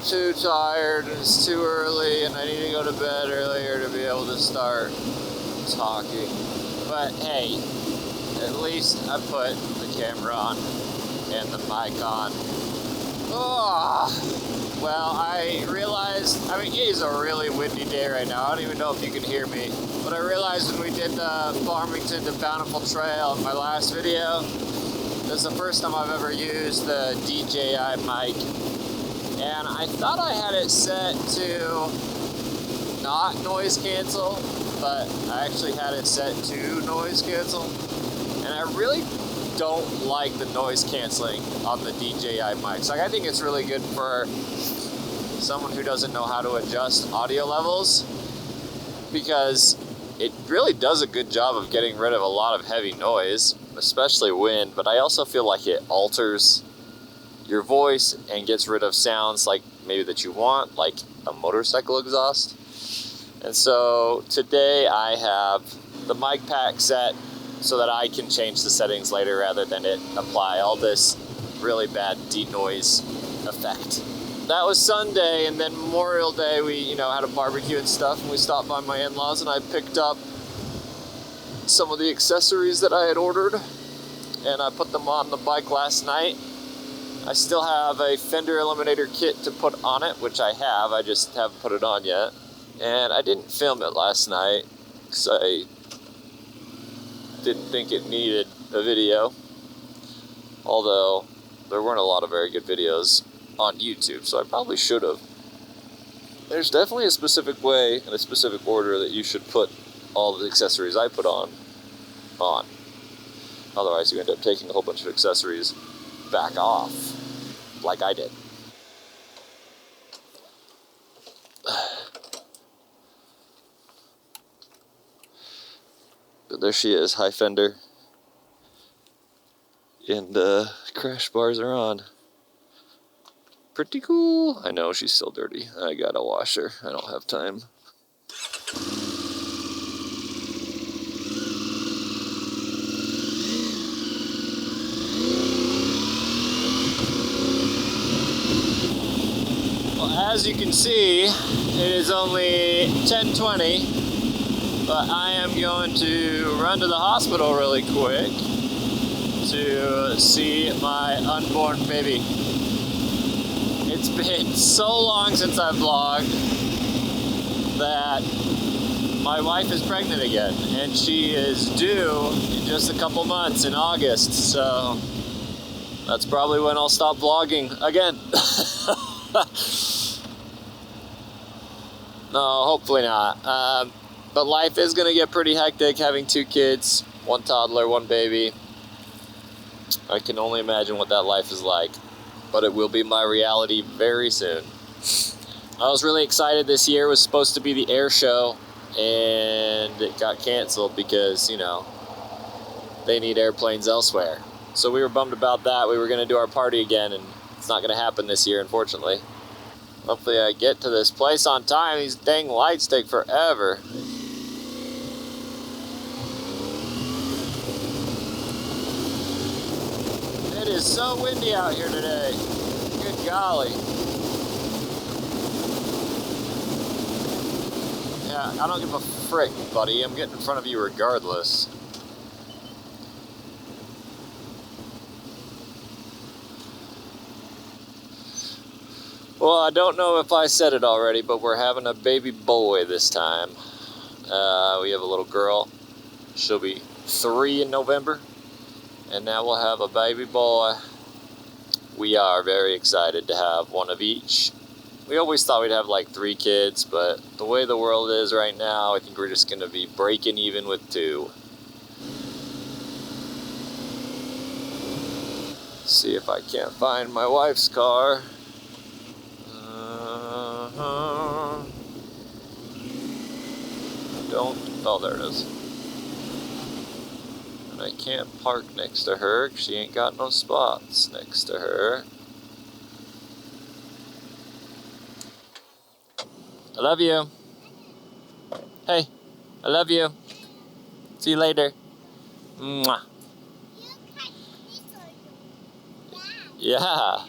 too tired and it's too early and I need to go to bed earlier to be able to start talking. But hey, at least I put the camera on and the mic on. Oh, well, I realized, I mean, it is a really windy day right now. I don't even know if you can hear me. But I realized when we did the Farmington to Bountiful Trail in my last video, this is the first time I've ever used the DJI mic. And I thought I had it set to not noise cancel, but I actually had it set to noise cancel. And I really don't like the noise canceling on the DJI mics. Like, I think it's really good for someone who doesn't know how to adjust audio levels, because it really does a good job of getting rid of a lot of heavy noise, especially wind, but I also feel like it alters your voice and gets rid of sounds like maybe that you want, like a motorcycle exhaust. And so today I have the mic pack set so that I can change the settings later rather than it apply all this really bad denoise effect. That was Sunday, and then Memorial Day we, had a barbecue and stuff, and we stopped by my in-laws and I picked up some of the accessories that I had ordered and I put them on the bike last night. I still have a fender eliminator kit to put on it, which I have, I just haven't put it on yet. And I didn't film it last night because I didn't think it needed a video, although there weren't a lot of very good videos on YouTube, so I probably should have. There's definitely a specific way and a specific order that you should put all the accessories I put on. Otherwise you end up taking a whole bunch of accessories back off, like I did. But there she is, high fender, and crash bars are on. Pretty cool. I know, she's still dirty. I gotta wash her. I don't have time. Well, as you can see, it is only 10:20. But I am going to run to the hospital really quick to see my unborn baby. It's been so long since I vlogged that my wife is pregnant again, and she is due in just a couple months in August, so that's probably when I'll stop vlogging again. No, hopefully not. But life is going to get pretty hectic having 2 kids, 1 toddler, 1 baby. I can only imagine what that life is like, but it will be my reality very soon. I was really excited. This year was supposed to be the air show, and it got canceled because, they need airplanes elsewhere. So we were bummed about that. We were going to do our party again, and it's not going to happen this year, unfortunately. Hopefully I get to this place on time. These dang lights take forever. It is so windy out here today. Good golly. Yeah, I don't give a frick, buddy. I'm getting in front of you regardless. Well, I don't know if I said it already, but we're having a baby boy this time. We have a little girl. She'll be 3 in November. And now we'll have a baby boy. We are very excited to have one of each. We always thought we'd have like 3 kids, but the way the world is right now, I think we're just going to be breaking even with 2. See if I can't find my wife's car. Oh, there it is. And I can't park next to her because she ain't got no spots next to her. I love you. Hey, I love you. See you later. Mwah. Yeah.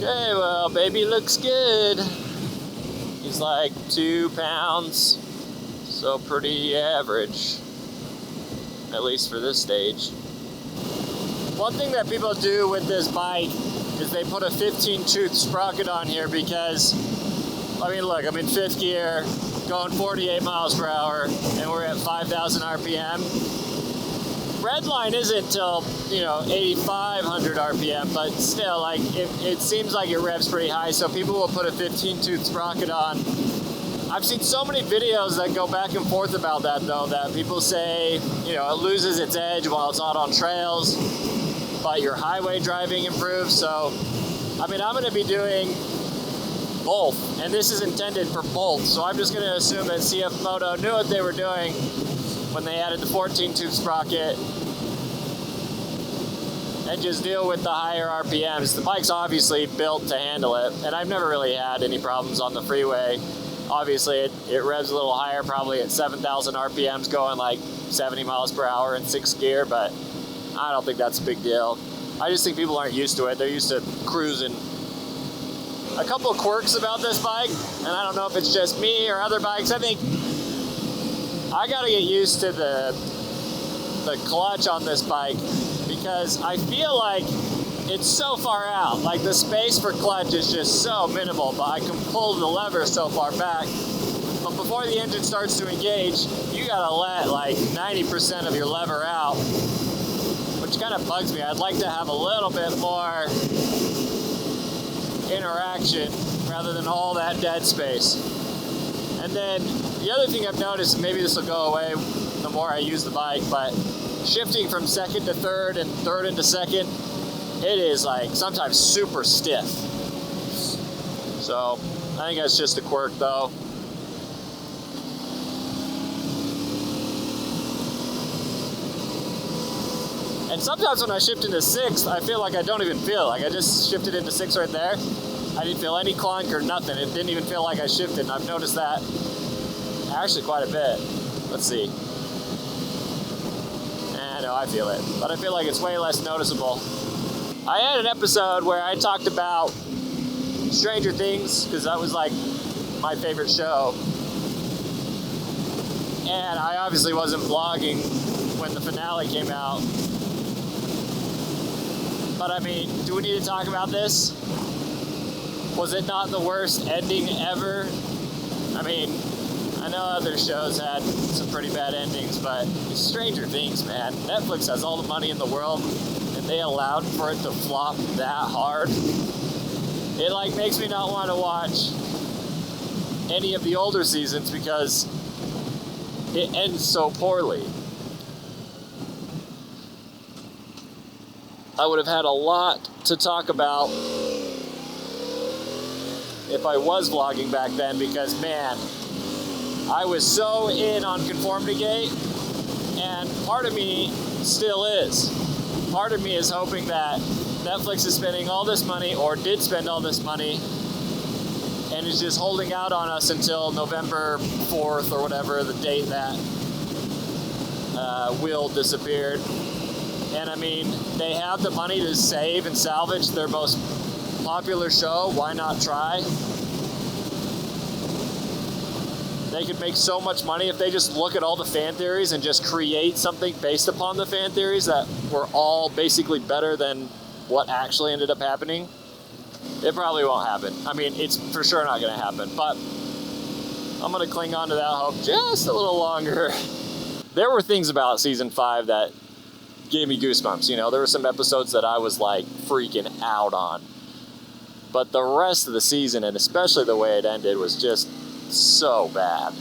Okay, well, baby looks good. He's like 2 pounds, so pretty average, at least for this stage. One thing that people do with this bike is they put a 15-tooth sprocket on here because, I mean, look, I'm in 5th gear, going 48 miles per hour, and we're at 5,000 RPM. Red line isn't till, 8,500 RPM, but still, like, it seems like it revs pretty high, so people will put a 15-tooth sprocket on. I've seen so many videos that go back and forth about that, though, that people say, it loses its edge while it's out on trails, but your highway driving improves. So, I mean, I'm going to be doing both, and this is intended for both, so I'm just going to assume that CFMOTO knew what they were doing when they added the 14-tooth sprocket and just deal with the higher RPMs. The bike's obviously built to handle it, and I've never really had any problems on the freeway. Obviously, it revs a little higher, probably at 7,000 RPMs, going like 70 miles per hour in 6th gear, but I don't think that's a big deal. I just think people aren't used to it. They're used to cruising. A couple of quirks about this bike, and I don't know if it's just me or other bikes. I think I gotta get used to the clutch on this bike because I feel like it's so far out. Like the space for clutch is just so minimal, but I can pull the lever so far back. But before the engine starts to engage, you gotta let like 90% of your lever out, which kind of bugs me. I'd like to have a little bit more interaction rather than all that dead space. And then the other thing I've noticed, and maybe this will go away the more I use the bike, but shifting from 2nd to 3rd and 3rd into 2nd, it is like sometimes super stiff. So I think that's just a quirk though. And sometimes when I shift into 6th, I feel like I don't even feel. Like I just shifted into 6th right there. I didn't feel any clunk or nothing. It didn't even feel like I shifted, and I've noticed that actually quite a bit. Let's see. No, I feel it, but I feel like it's way less noticeable. I had an episode where I talked about Stranger Things, because that was like my favorite show. And I obviously wasn't vlogging when the finale came out. But I mean, do we need to talk about this? Was it not the worst ending ever? I mean, I know other shows had some pretty bad endings, but Stranger Things, man. Netflix has all the money in the world, and they allowed for it to flop that hard. It like makes me not want to watch any of the older seasons because it ends so poorly. I would have had a lot to talk about if I was vlogging back then because, man, I was so in on Conformity Gate, and part of me still is. Part of me is hoping that Netflix is spending all this money, or did spend all this money, and is just holding out on us until November 4th or whatever, the date that Will disappeared. And I mean, they have the money to save and salvage their most popular show. Why not try? They could make so much money if they just look at all the fan theories and just create something based upon the fan theories that were all basically better than what actually ended up happening. It probably won't happen. I mean, it's for sure not going to happen, but I'm going to cling on to that hope just a little longer. There were things about season 5 that gave me goosebumps. You know, there were some episodes that I was like freaking out on, but the rest of the season, and especially the way it ended, was just so bad.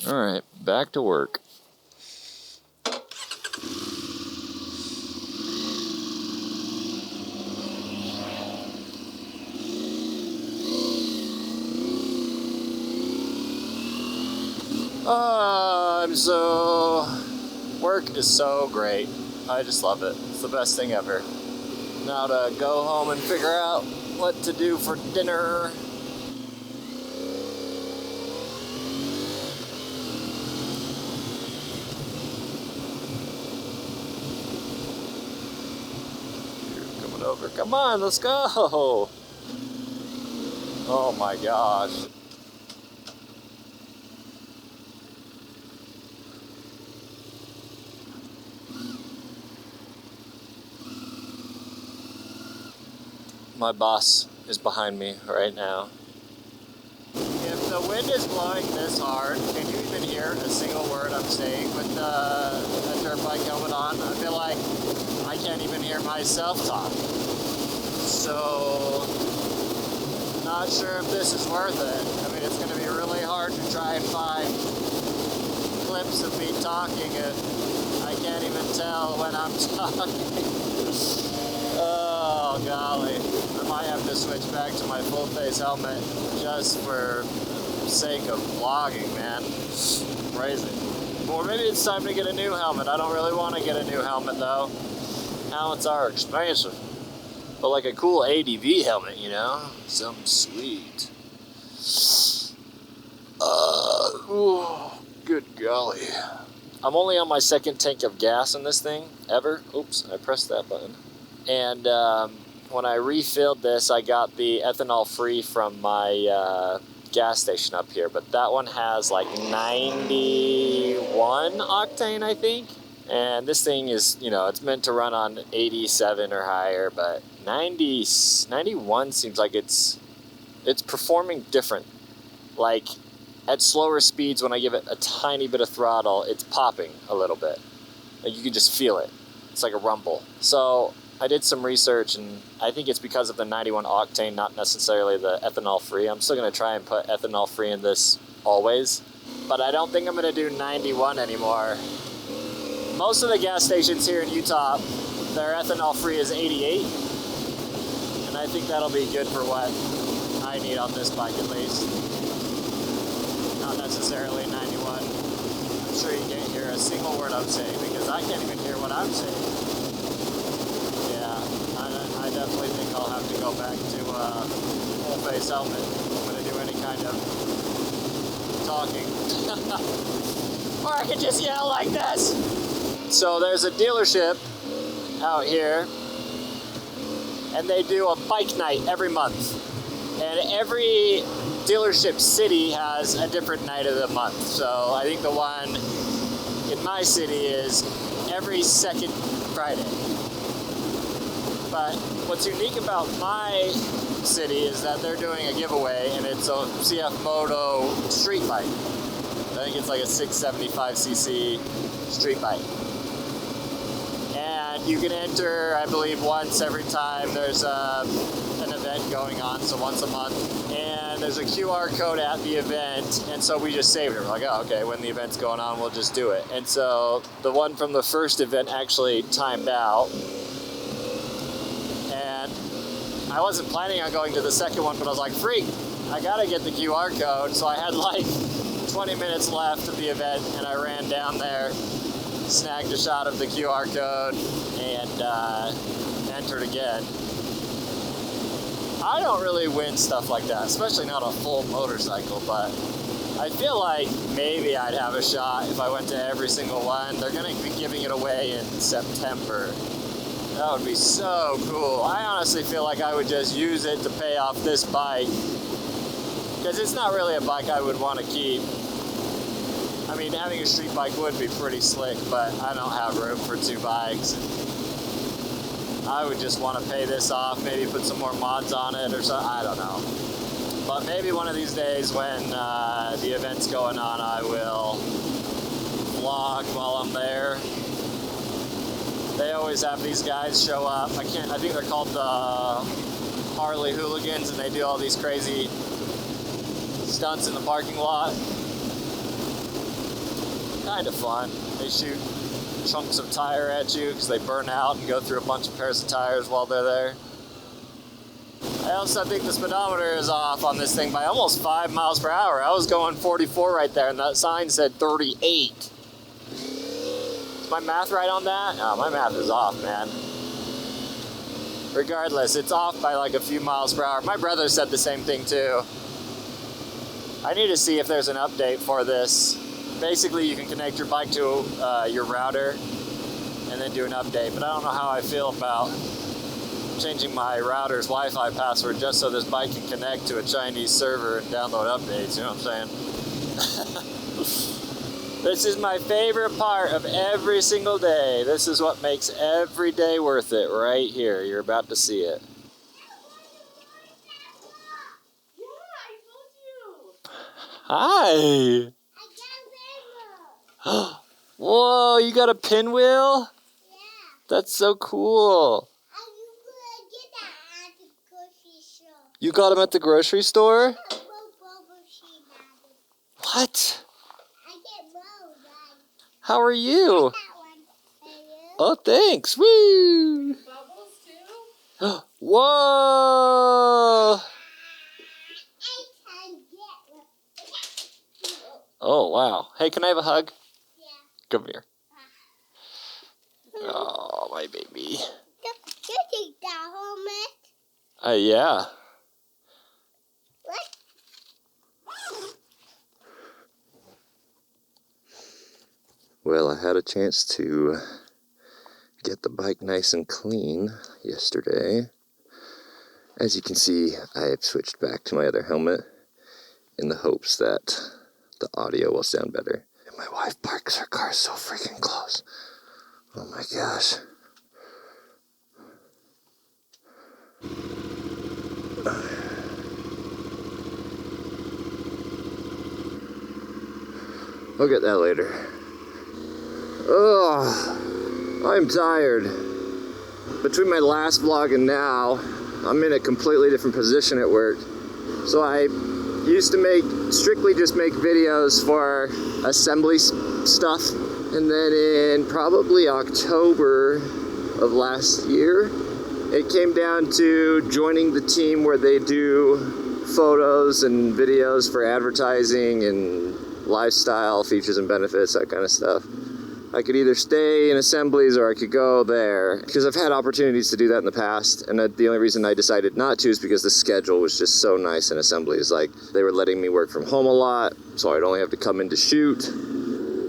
All right, back to work. Work is so great. I just love it. It's the best thing ever. Now to go home and figure out what to do for dinner. over. Come on, let's go. Oh my gosh. My boss is behind me right now. If the wind is blowing this hard, can you even hear a single word I'm saying with the dirt bike helmet on? I feel like I can't even hear myself talk. So, not sure if this is worth it. I mean, it's going to be really hard to try and find clips of me talking and I can't even tell when I'm talking. Oh, golly. I might have to switch back to my full face helmet just for the sake of vlogging, man. Crazy. Or maybe it's time to get a new helmet. I don't really want to get a new helmet, though. Helmets are expensive. But like a cool ADV helmet, you know? Something sweet. Ooh, good golly. I'm only on my second tank of gas in this thing, ever. Oops, I pressed that button. And when I refilled this, I got the ethanol free from my gas station up here. But that one has like 91 octane, I think. And this thing is, you know, it's meant to run on 87 or higher, but 91 seems like it's performing different. Like at slower speeds, when I give it a tiny bit of throttle, it's popping a little bit. Like you can just feel it. It's like a rumble. So I did some research, and I think it's because of the 91 octane, not necessarily the ethanol free. I'm still going to try and put ethanol free in this always, but I don't think I'm going to do 91 anymore. Most of the gas stations here in Utah, their ethanol free is 88, and I think that'll be good for what I need on this bike at least. Not necessarily 91. I'm sure you can't hear a single word I'm saying because I can't even hear what I'm saying. I definitely think I'll have to go back to full face helmet. I'm going to do any kind of talking. Or I could just yell like this. So there's a dealership out here, and they do a bike night every month. And every dealership city has a different night of the month. So I think the one in my city is every second Friday. But what's unique about my city is that they're doing a giveaway, and it's a CFMOTO street bike. I think it's like a 675cc street bike. And you can enter, I believe, once every time there's an event going on, so once a month. And there's a QR code at the event, and so we just saved it. We're like, oh, okay, when the event's going on, we'll just do it. And so the one from the first event actually timed out. I wasn't planning on going to the second one, but I was like, freak, I gotta get the QR code. So I had like 20 minutes left of the event, and I ran down there, snagged a shot of the QR code, and entered again. I don't really win stuff like that, especially not a full motorcycle, but I feel like maybe I'd have a shot if I went to every single one. They're gonna be giving it away in September. That would be so cool. I honestly feel like I would just use it to pay off this bike, because it's not really a bike I would want to keep. I mean, having a street bike would be pretty slick, but I don't have room for two bikes. I would just want to pay this off, maybe put some more mods on it or something. I don't know. But maybe one of these days when the event's going on, I will vlog while I'm there. They always have these guys show up. I think they're called the Harley Hooligans, and they do all these crazy stunts in the parking lot. Kind of fun. They shoot chunks of tire at you because they burn out and go through a bunch of pairs of tires while they're there. I also think the speedometer is off on this thing by almost 5 miles per hour. I was going 44 right there, and that sign said 38. Is my math right on that? No, my math is off, man. Regardless, it's off by like a few miles per hour. My brother said the same thing too. I need to see if there's an update for this. Basically, you can connect your bike to your router and then do an update, but I don't know how I feel about changing my router's Wi-Fi password just so this bike can connect to a Chinese server and download updates, you know what I'm saying? This is my favorite part of every single day. This is what makes every day worth it right here. You're about to see it. Hi! Whoa, you got a pinwheel? Yeah. That's so cool. You could get that at the grocery store. You got them at the grocery store? What? I get both, Dad. How are you? That one. And you? Oh, thanks. Woo! Bubbles too? Whoa! I can get one. Oh, wow. Hey, can I have a hug? Yeah. Come here. Oh, my baby. You take that helmet? Yeah. What? Well, I had a chance to get the bike nice and clean yesterday. As you can see, I have switched back to my other helmet in the hopes that the audio will sound better. And my wife parks her car so freaking close. Oh my gosh. I'll get that later. Oh, I'm tired. Between my last vlog and now, I'm in a completely different position at work. So I used to strictly just make videos for assembly stuff. And then in probably October of last year, it came down to joining the team where they do photos and videos for advertising and lifestyle features and benefits, that kind of stuff. I could either stay in assemblies or I could go there, because I've had opportunities to do that in the past, and the only reason I decided not to is because the schedule was just so nice in assemblies. Like, they were letting me work from home a lot, so I'd only have to come in to shoot.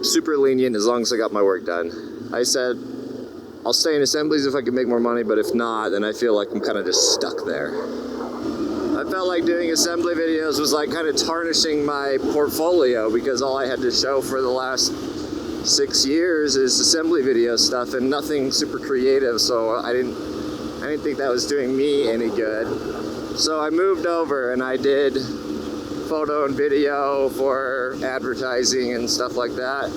Super lenient as long as I got my work done. I said, I'll stay in assemblies if I can make more money, but if not, then I feel like I'm kind of just stuck there. I felt like doing assembly videos was like kind of tarnishing my portfolio, because all I had to show for the last 6 years is assembly video stuff and nothing super creative, so I didn't think that was doing me any good. So I moved over and I did photo and video for advertising and stuff like that,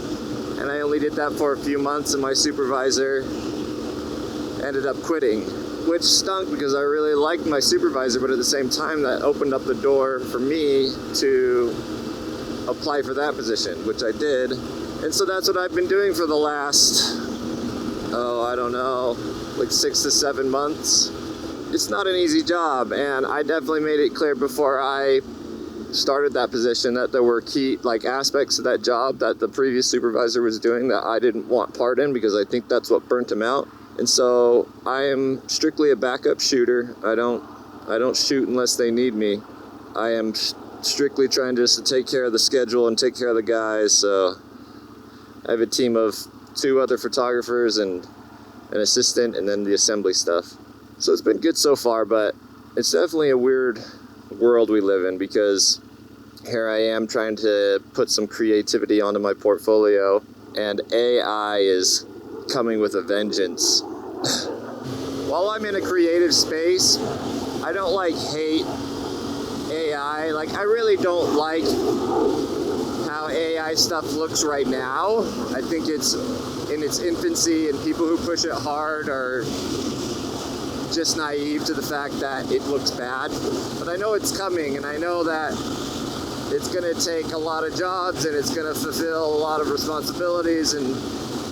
and I only did that for a few months, and my supervisor ended up quitting, which stunk because I really liked my supervisor, but at the same time that opened up the door for me to apply for that position, which I did. And so that's what I've been doing for the last, I don't know, like 6 to 7 months. It's not an easy job, and I definitely made it clear before I started that position that there were key aspects of that job that the previous supervisor was doing that I didn't want part in, because I think that's what burnt him out. And so I am strictly a backup shooter. I don't shoot unless they need me. I am strictly trying just to take care of the schedule and take care of the guys. So I have a team of 2 other photographers and an assistant, and then the assembly stuff. So it's been good so far, but it's definitely a weird world we live in, because here I am trying to put some creativity onto my portfolio, and AI is coming with a vengeance. While I'm in a creative space, I don't hate AI. I really don't like how AI stuff looks right now. I think it's in its infancy, and people who push it hard are just naive to the fact that it looks bad. But I know it's coming, and I know that it's gonna take a lot of jobs, and it's gonna fulfill a lot of responsibilities, and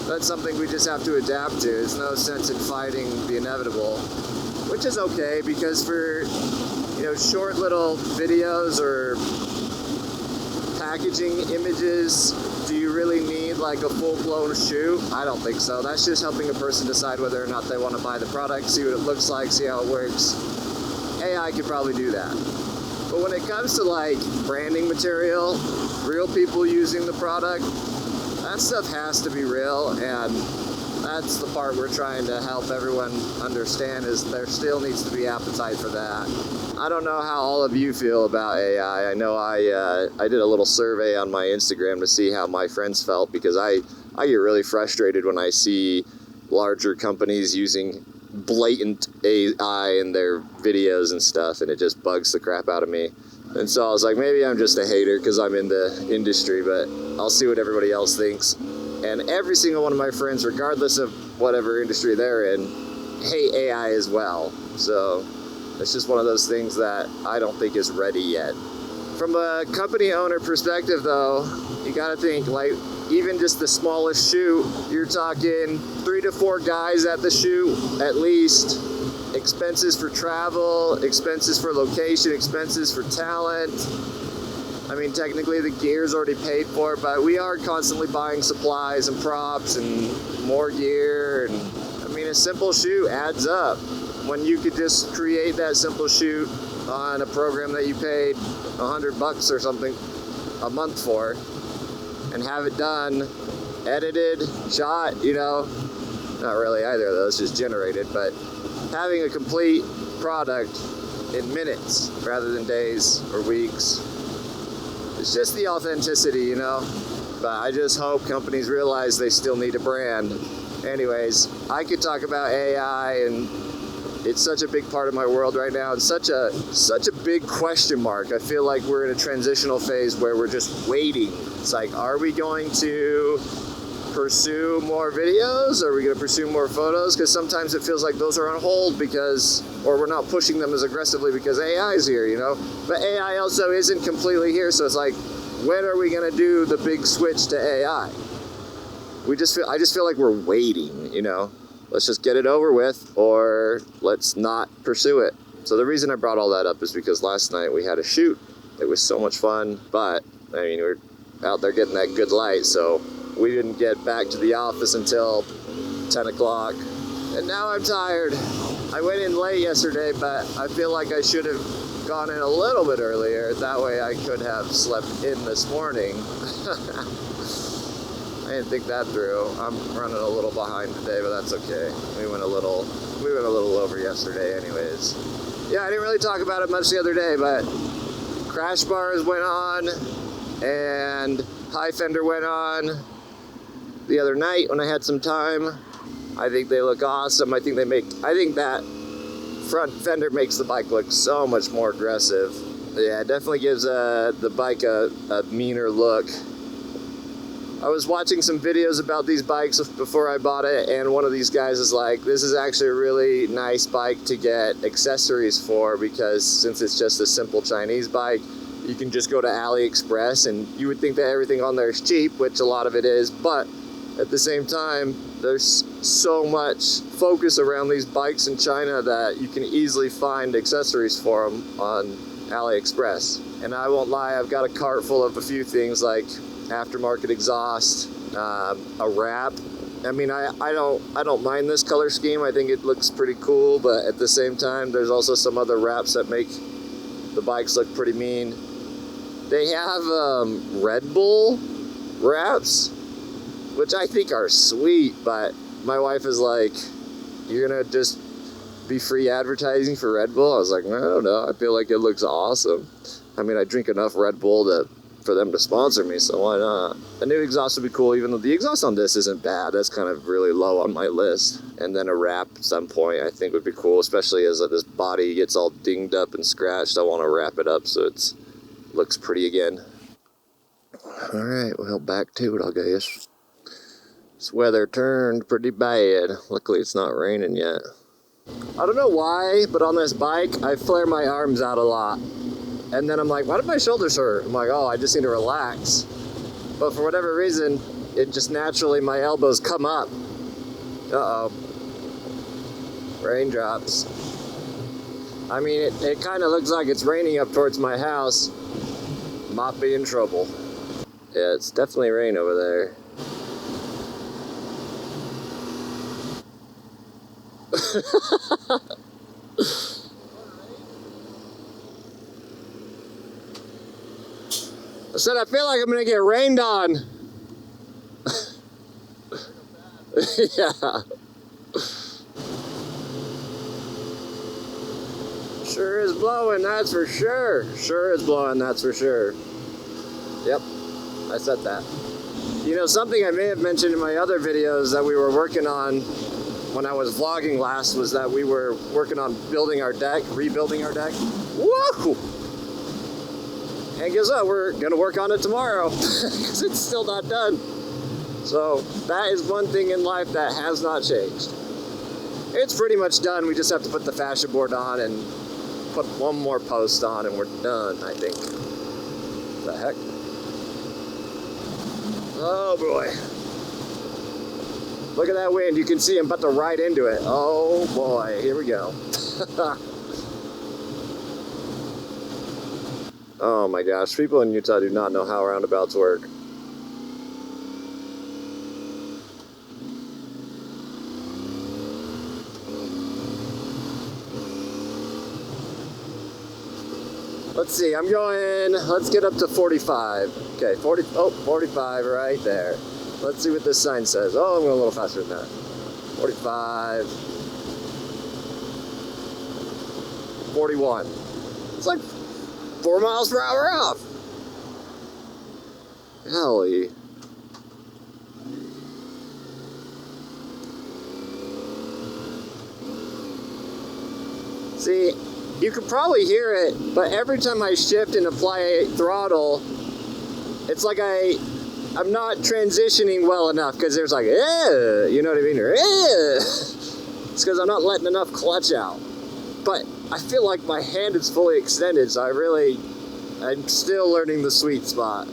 that's something we just have to adapt to. There's no sense in fighting the inevitable, which is okay, because for short little videos or packaging images, do you really need a full-blown shoot? I don't think so. That's just helping a person decide whether or not they want to buy the product, see what it looks like, see how it works. AI could probably do that. But when it comes to branding material, real people using the product, that stuff has to be real, and That's the part we're trying to help everyone understand, is there still needs to be appetite for that. I don't know how all of you feel about AI. I know I did a little survey on my Instagram to see how my friends felt, because I get really frustrated when I see larger companies using blatant AI in their videos and stuff, and it just bugs the crap out of me. And so I was like, maybe I'm just a hater because I'm in the industry, but I'll see what everybody else thinks. And every single one of my friends, regardless of whatever industry they're in, hate AI as well. So it's just one of those things that I don't think is ready yet. From a company owner perspective though, you gotta think, like, even just the smallest shoot, you're talking 3 to 4 guys at the shoot at least. Expenses for travel, expenses for location, expenses for talent. I mean, technically the gear's already paid for, but we are constantly buying supplies and props and more gear. And I mean, a simple shoot adds up. When you could just create that simple shoot on a program that you paid $100 or something a month for, and have it done, edited, shot, you know, not really either of those, just generated, but having a complete product in minutes rather than days or weeks. It's just the authenticity, you know? But I just hope companies realize they still need a brand. Anyways, I could talk about AI, and it's such a big part of my world right now, and such a big question mark. I feel like we're in a transitional phase where we're just waiting. It's like, are we going to pursue more videos? Are we going to pursue more photos? Because sometimes it feels like those are on hold because, or we're not pushing them as aggressively because AI is here, you know? But AI also isn't completely here, so it's like, when are we going to do the big switch to AI? I just feel like we're waiting, you know? Let's just get it over with, or let's not pursue it. So the reason I brought all that up is because last night we had a shoot. It was so much fun, but I mean, we're out there getting that good light, so we didn't get back to the office until 10 o'clock. And now I'm tired. I went in late yesterday, but I feel like I should have gone in a little bit earlier. That way I could have slept in this morning. I didn't think that through. I'm running a little behind today, but that's okay. We went a little over yesterday anyways. Yeah, I didn't really talk about it much the other day, but crash bars went on and high fender went on the other night when I had some time. I think they look awesome. I think that front fender makes the bike look so much more aggressive. Yeah, it definitely gives the bike a meaner look. I was watching some videos about these bikes before I bought it, and one of these guys is like, this is actually a really nice bike to get accessories for, because since it's just a simple Chinese bike, you can just go to AliExpress, and you would think that everything on there is cheap, which a lot of it is, but at the same time, there's so much focus around these bikes in China that you can easily find accessories for them on AliExpress. And I won't lie, I've got a cart full of a few things like aftermarket exhaust, a wrap. I mean, I don't mind this color scheme. I think it looks pretty cool, but at the same time, there's also some other wraps that make the bikes look pretty mean. They have Red Bull wraps, which I think are sweet, but my wife is like, you're gonna just be free advertising for Red Bull? I was like, I don't know, I feel like it looks awesome. I mean, I drink enough Red Bull for them to sponsor me, so why not? A new exhaust would be cool, even though the exhaust on this isn't bad. That's kind of really low on my list. And then a wrap at some point I think would be cool, especially as this body gets all dinged up and scratched. I want to wrap it up so it looks pretty again. All right, well, back to it, I guess. This weather turned pretty bad. Luckily it's not raining yet. I don't know why, but on this bike I flare my arms out a lot. And then I'm like, why do my shoulders hurt? I'm like, oh, I just need to relax. But for whatever reason, it just naturally, my elbows come up. Uh-oh. Raindrops. I mean, it kind of looks like it's raining up towards my house. Might be in trouble. Yeah, it's definitely rain over there. I said, I feel like I'm gonna get rained on. Yeah. Sure is blowing, that's for sure. Sure is blowing, that's for sure. Yep, I said that. You know, something I may have mentioned in my other videos that we were working on when I was vlogging last was that we were working on building our deck, rebuilding our deck. Woo! And guess what? We're gonna work on it tomorrow because it's still not done. So that is one thing in life that has not changed. It's pretty much done. We just have to put the fascia board on and put one more post on and we're done, I think. The heck? Oh boy. Look at that wind. You can see I'm about to ride into it. Oh boy, here we go. Oh my gosh, people in Utah do not know how roundabouts work. Let's see, I'm going, let's get up to 45. Okay, 45 right there. Let's see what this sign says. Oh, I'm going a little faster than that. 45. 41. It's like 4 miles per hour off. Golly. See, you could probably hear it, but every time I shift and apply throttle, it's like I'm not transitioning well enough because there's like, you know what I mean? Or, it's because I'm not letting enough clutch out. But I feel like my hand is fully extended, so I'm still learning the sweet spot.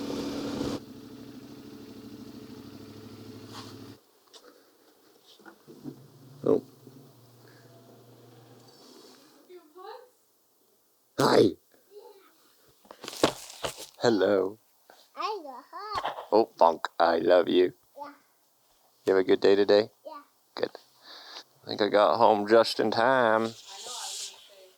Oh. Hi. Hello. I got hot. Oh, Funk, I love you. Yeah. You have a good day today? Yeah. Good. I think I got home just in time.